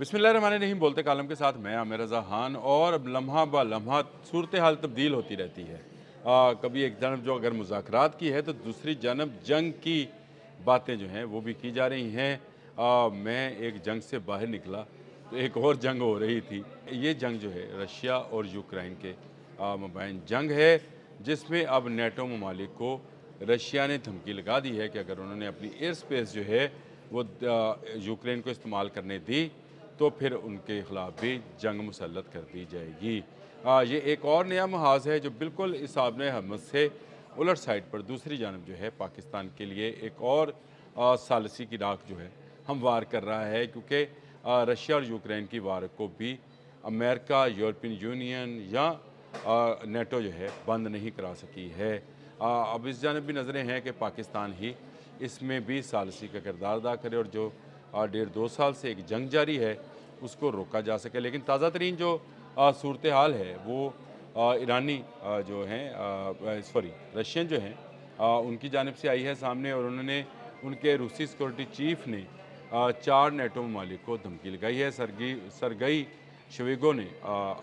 बिस्मिल्लाहिर्रहमानिर्रहीम। बोलते कालम के साथ मैं आमिर रज़ा खान। और अब लम्हा ब लम्हा सूरत हाल तब्दील होती रहती है। कभी एक जानब जो अगर मुज़ाकरात की है तो दूसरी जानब जंग की बातें जो हैं वो भी की जा रही हैं। मैं एक जंग से बाहर निकला तो एक और जंग हो रही थी। ये जंग जो है रशिया और यूक्रेन के मबैन जंग है, जिसमें अब नेटो ममालिक को रशिया ने धमकी लगा दी है कि अगर उन्होंने अपनी एयर स्पेस जो है वो यूक्रेन को इस्तेमाल करने दी तो फिर उनके ख़िलाफ़ भी जंग मुसल्लत कर दी जाएगी। ये एक और नया महाज़ है जो बिल्कुल इस आबने हमत से उलट साइड पर दूसरी जानब जो है पाकिस्तान के लिए एक और सालसी की राख जो है हमवार कर रहा है, क्योंकि रशिया और यूक्रेन की वार को भी अमेरिका, यूरोपियन यूनियन या नेटो जो है बंद नहीं करा सकी है। अब इस जानब भी नज़रें हैं कि पाकिस्तान ही इसमें भी सालसी का किरदार अदा करे और जो 1.5-2 साल से एक जंग जारी है उसको रोका जा सके। लेकिन ताज़ा तरीन जो सूरत हाल है वो ईरानी जो हैं सॉरी रशियन जो हैं उनकी जानिब से आई है सामने, और उन्होंने उनके रूसी सिक्योरिटी चीफ ने 4 नेटो ममालिक को धमकी लगाई है। सरगई शोइगु ने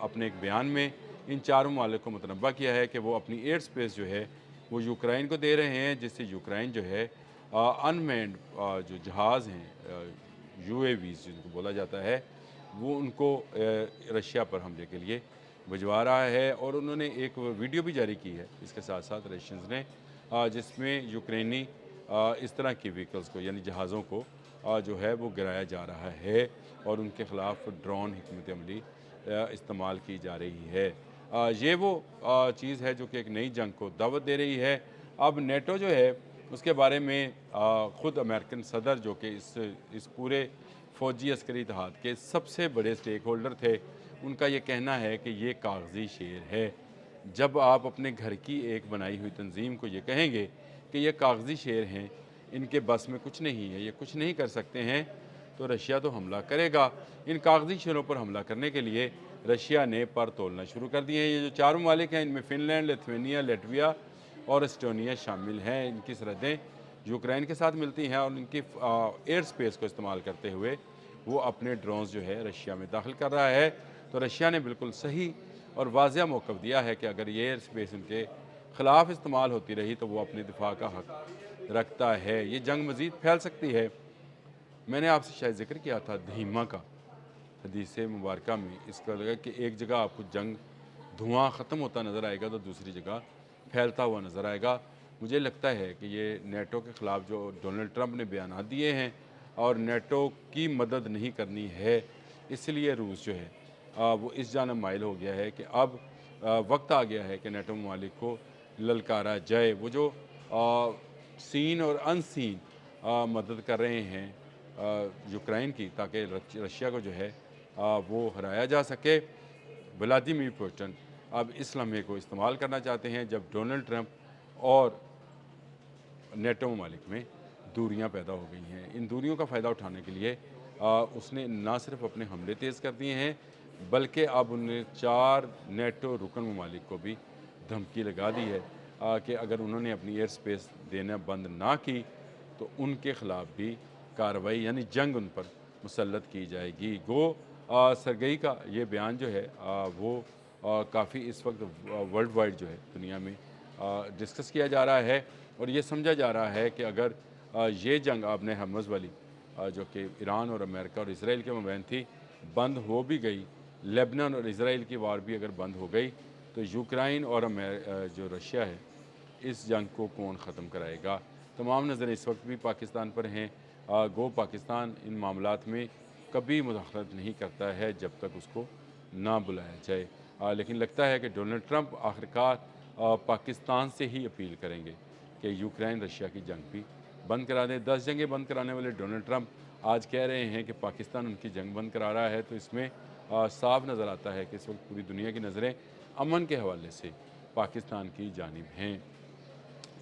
अपने एक बयान में इन 4 ममालिक को मुतनब्बा किया है कि वो अपनी एयर स्पेस जो है वो यूक्रेन को दे रहे हैं, जिससे यूक्रेन जो है अनमैन्ड जो जहाज़ हैं यूएवीज़ जिनको बोला जाता है वो उनको रशिया पर हमले के लिए भिजवा रहा है। और उन्होंने एक वीडियो भी जारी की है इसके साथ साथ रशियंस ने, जिसमें यूक्रेनी इस तरह की व्हीकल्स को यानी जहाज़ों को जो है वो गिराया जा रहा है और उनके ख़िलाफ़ ड्रोन हिकमत अमली इस्तेमाल की जा रही है। ये वो चीज़ है जो कि एक नई जंग को दावत दे रही है। अब नेटो जो है उसके बारे में ख़ुद अमेरिकन सदर जो कि इस पूरे फ़ौजी अस्करी इत्तेहाद के सबसे बड़े स्टेक होल्डर थे, उनका ये कहना है कि ये कागज़ी शेर है। जब आप अपने घर की एक बनाई हुई तंजीम को ये कहेंगे कि ये कागज़ी शेर हैं, इनके बस में कुछ नहीं है, ये कुछ नहीं कर सकते हैं, तो रशिया तो हमला करेगा। इन कागज़ी शेरों पर हमला करने के लिए रशिया ने पर तोलना शुरू कर दिए हैं। ये जो 4 ममालिक हैं इनमें फ़िनलैंड, लिथुआनिया, लातविया और एस्टोनिया शामिल हैं। इनकी सरहदें यूक्रेन के साथ मिलती हैं और इनकी एयर स्पेस को इस्तेमाल करते हुए वो अपने ड्रोन्स जो है रशिया में दाखिल कर रहा है। तो रशिया ने बिल्कुल सही और वाज़िया मौक़िफ़ दिया है कि अगर ये एयर स्पेस इनके ख़िलाफ़ इस्तेमाल होती रही तो वो अपने दिफा का हक़ रखता है। ये जंग मज़ीद फैल सकती है। मैंने आपसे शायद ज़िक्र किया था धीमा का, हदीस मुबारक में इसका लगा कि एक जगह आपको जंग धुआं ख़त्म होता नज़र आएगा तो दूसरी जगह फैलता हुआ नज़र आएगा। मुझे लगता है कि ये नेटो के ख़िलाफ़ जो डोनाल्ड ट्रंप ने बयानात दिए हैं और नेटो की मदद नहीं करनी है, इसलिए रूस जो है वो इस जानब माइल हो गया है कि अब वक्त आ गया है कि नेटो ममालिक को ललकारा जाए। वो जो सीन और अनसीन मदद कर रहे हैं यूक्रेन की, ताकि रशिया को जो है वो हराया जा सके। व्लादिमीर पुतिन अब इस लम्हे को इस्तेमाल करना चाहते हैं जब डोनाल्ड ट्रंप और नेटो ममालिक में दूरियां पैदा हो गई हैं। इन दूरियों का फ़ायदा उठाने के लिए उसने ना सिर्फ अपने हमले तेज़ कर दिए हैं, बल्कि अब उन्हें 4 नेटो रुकन ममालिक को भी धमकी लगा दी है कि अगर उन्होंने अपनी एयर स्पेस देना बंद ना की तो उनके ख़िलाफ़ भी कार्रवाई यानी जंग उन पर मुसल्लत की जाएगी। सरगई का ये बयान जो है वो काफ़ी इस वक्त वर्ल्ड वाइड जो है दुनिया में डिस्कस किया जा रहा है और ये समझा जा रहा है कि अगर ये जंग आपने हमज़ वाली जो कि ईरान और अमेरिका और इसराइल के मबैन थी बंद हो भी गई, लेबनान और इसराइल की वार भी अगर बंद हो गई, तो यूक्रेन और जो रशिया है इस जंग को कौन ख़त्म कराएगा। तमाम नज़रें इस वक्त भी पाकिस्तान पर हैं। गो पाकिस्तान इन मामलात में कभी मुदाखलत नहीं करता है जब तक उसको ना बुलाया जाए। लेकिन लगता है कि डोनाल्ड ट्रंप आखिरकार पाकिस्तान से ही अपील करेंगे कि यूक्रेन रशिया की जंग भी बंद करा दें। 10 जंगें बंद कराने वाले डोनाल्ड ट्रंप आज कह रहे हैं कि पाकिस्तान उनकी जंग बंद करा रहा है, तो इसमें साफ नज़र आता है कि इस वक्त पूरी दुनिया की नज़रें अमन के हवाले से पाकिस्तान की जानिब हैं।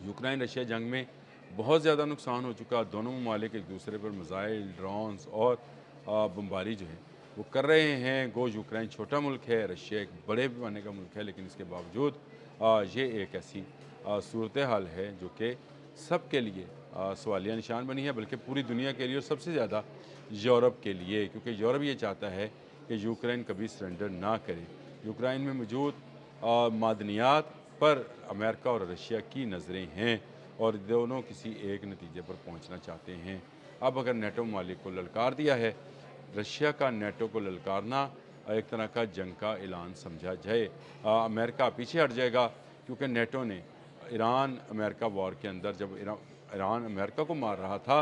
यूक्रेन रशिया जंग में बहुत ज़्यादा नुकसान हो चुका। दोनों ममालिक एक दूसरे पर मिज़ाइल, ड्रोन्स और बमबारी जो है वो कर रहे हैं। गो यूक्रेन छोटा मुल्क है, रशिया एक बड़े पैमाने का मुल्क है, लेकिन इसके बावजूद ये एक ऐसी सूरत हाल है जो कि सब के लिए सवालिया निशान बनी है, बल्कि पूरी दुनिया के लिए और सबसे ज़्यादा यूरोप के लिए, क्योंकि यूरोप ये चाहता है कि यूक्रेन कभी सरेंडर ना करे। यूक्रेन में मौजूद मादनियात पर अमेरिका और रशिया की नज़रें हैं और दोनों किसी एक नतीजे पर पहुंचना चाहते हैं। अब अगर नेटो ममालिक को ललकार दिया है, रशिया का नेटो को ललकारना एक तरह का जंग का ऐलान समझा जाए। अमेरिका पीछे हट जाएगा, क्योंकि नेटो ने ईरान अमेरिका वॉर के अंदर जब ईरान अमेरिका को मार रहा था,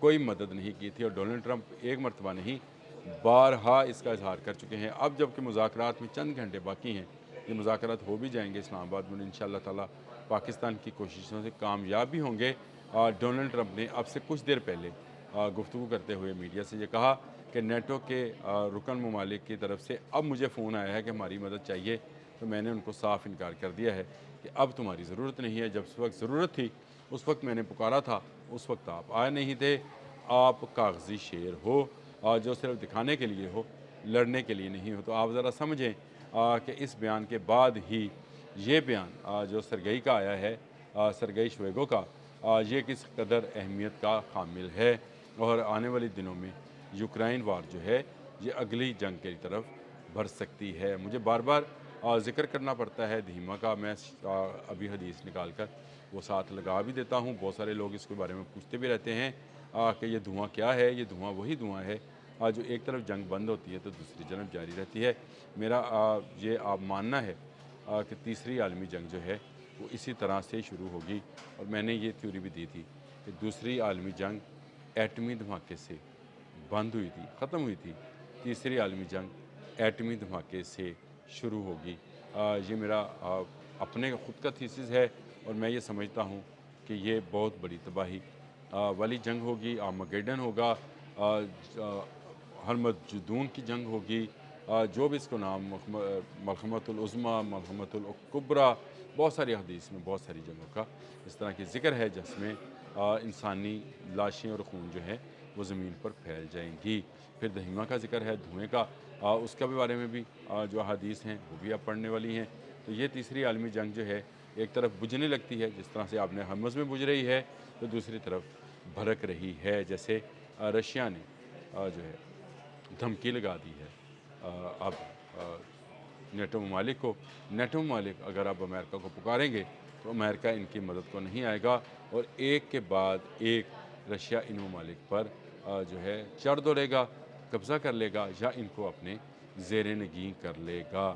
कोई मदद नहीं की थी और डोनाल्ड ट्रंप एक मरतबा नहीं बारहा इसका इजहार कर चुके हैं। अब जबकि मुज़ाकरात में चंद घंटे बाकी हैं, ये मुज़ाकरात हो भी जाएंगे इस्लामाबाद में, इंशाअल्लाह ताला पाकिस्तान की कोशिशों से कामयाब भी होंगे। डोनाल्ड ट्रंप ने अब से कुछ देर पहले गुफ्तगू करते हुए मीडिया से ये कहा कि नेटो के रुकन ममालिक की तरफ से अब मुझे फ़ोन आया है कि हमारी मदद चाहिए, तो मैंने उनको साफ इनकार कर दिया है कि अब तुम्हारी ज़रूरत नहीं है। जब उस वक्त ज़रूरत थी उस वक्त मैंने पुकारा था, उस वक्त आप आए नहीं थे। आप कागजी शेर हो और जो सिर्फ दिखाने के लिए हो, लड़ने के लिए नहीं हो। तो आप ज़रा समझें कि इस बयान के बाद ही ये बयान जो सरगई का आया है, सरगई शोएगो का, ये किस कदर अहमियत का हामिल है और आने वाले दिनों में यूक्रेन वार जो है ये अगली जंग की तरफ बढ़ सकती है। मुझे बार बार ज़िक्र करना पड़ता है धीमा का, मैं अभी हदीस निकाल कर वो साथ लगा भी देता हूँ। बहुत सारे लोग इसके बारे में पूछते भी रहते हैं कि ये धुआं क्या है। ये धुआं वही धुआं है जो एक तरफ जंग बंद होती है तो दूसरी जंग जारी रहती है। मेरा ये आप मानना है कि तीसरी आलमी जंग जो है वो इसी तरह से शुरू होगी। और मैंने ये थ्योरी भी दी थी कि दूसरी आलमी जंग एटमी धमाके से बंद हुई थी, ख़त्म हुई थी। तीसरी आलमी जंग एटमी धमाके से शुरू होगी। ये मेरा अपने खुद का थीसिस है और मैं ये समझता हूँ कि ये बहुत बड़ी तबाही वाली जंग होगी। आर्मागेडन होगा, हरमजुदून की जंग होगी, जो भी इसको नाम, मलहमतुल उज़्मा, मलहमतुल कुब्रा, बहुत सारी हदीस में बहुत सारी जंगों का इस तरह की ज़िक्र है जिसमें इंसानी लाशें और खून जो है वो ज़मीन पर फैल जाएंगी। फिर दहीमा का ज़िक्र है, धुएँ का, उसका भी बारे में भी जो हदीस हैं वो भी अब पढ़ने वाली हैं। तो ये तीसरी आलमी जंग जो है एक तरफ बुझने लगती है, जिस तरह से आपने हमस में बुझ रही है, तो दूसरी तरफ भड़क रही है। जैसे रशिया ने जो है धमकी लगा दी है अब नेटो ममालिक को। नेटो ममालिक अगर आप अमेरिका को पुकारेंगे तो अमेरिका इनकी मदद को नहीं आएगा और एक के बाद एक रशिया इन ममालिक पर जो है चढ़ दौड़ेगा, कब्ज़ा कर लेगा या इनको अपने ज़ेर नगी कर लेगा।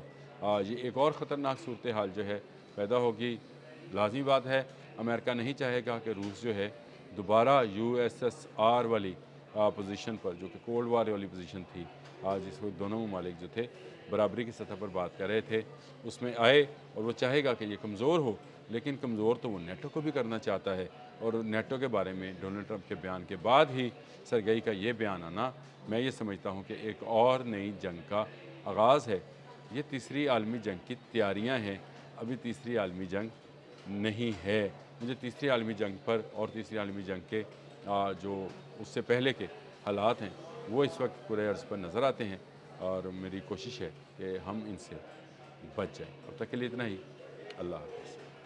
ये एक और ख़तरनाक सूरत हाल जो है पैदा होगी। लाज़मी बात है अमेरिका नहीं चाहेगा कि रूस जो है दोबारा USSR वाली पोजीशन पर, जो कि कोल्ड वार वाली पोजीशन थी, जिसको दोनों ममालिक जो थे बराबरी की सतह पर बात कर रहे थे, उसमें आए। और वो चाहेगा कि ये कमज़ोर हो, लेकिन कमज़ोर तो वो नेटो को भी करना चाहता है। और नेटो के बारे में डोनाल्ड ट्रंप के बयान के बाद ही सरगई का ये बयान आना, मैं ये समझता हूँ कि एक और नई जंग का आगाज़ है। ये तीसरी आलमी जंग की तैयारियाँ हैं, अभी तीसरी आलमी जंग नहीं है। मुझे तीसरी आलमी जंग पर और तीसरी आलमी जंग के जो उससे पहले के हालात हैं वो इस वक्त पूरे अर्ज़ पर नज़र आते हैं और मेरी कोशिश है कि हम इनसे बच जाएं। अब तक के लिए इतना ही। अल्लाह हाफ़िज़।